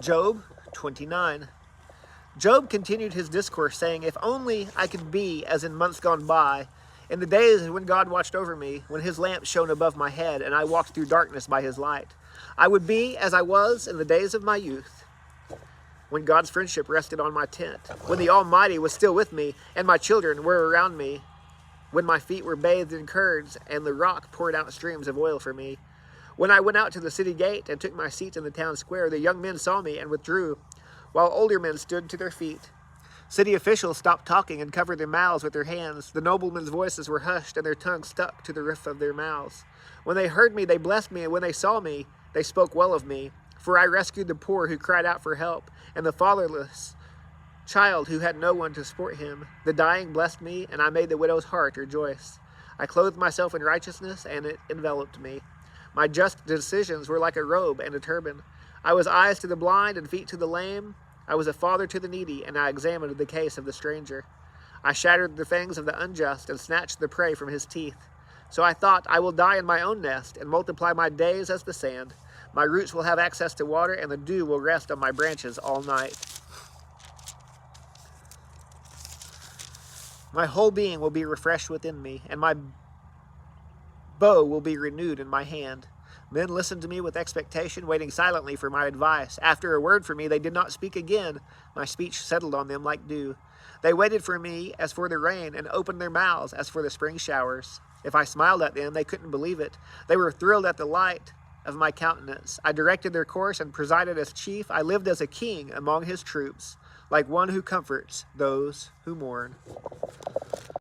Job 29. Job continued his discourse, saying, "If only I could be as in months gone by, in the days when God watched over me, when his lamp shone above my head, and I walked through darkness by his light. I would be as I was in the days of my youth, when God's friendship rested on my tent, when the Almighty was still with me, and my children were around me, when my feet were bathed in curds, and the rock poured out streams of oil for me. When I went out to the city gate and took my seat in the town square, the young men saw me and withdrew, while older men stood to their feet. City officials stopped talking and covered their mouths with their hands. The noblemen's voices were hushed, and their tongues stuck to the roof of their mouths. When they heard me, they blessed me, and when they saw me, they spoke well of me. For I rescued the poor who cried out for help, and the fatherless child who had no one to support him. The dying blessed me, and I made the widow's heart rejoice. I clothed myself in righteousness, and it enveloped me. My just decisions were like a robe and a turban. I was eyes to the blind and feet to the lame. I was a father to the needy, and I examined the case of the stranger. I shattered the fangs of the unjust and snatched the prey from his teeth. So I thought, I will die in my own nest and multiply my days as the sand. My roots will have access to water, and the dew will rest on my branches all night. My whole being will be refreshed within me, and my bow will be renewed in my hand. Men listened to me with expectation, waiting silently for my advice. After a word from me, they did not speak again. My speech settled on them like dew. They waited for me as for the rain, and opened their mouths as for the spring showers. If I smiled at them, they couldn't believe it. They were thrilled at the light of my countenance. I directed their course and presided as chief. I lived as a king among his troops, like one who comforts those who mourn."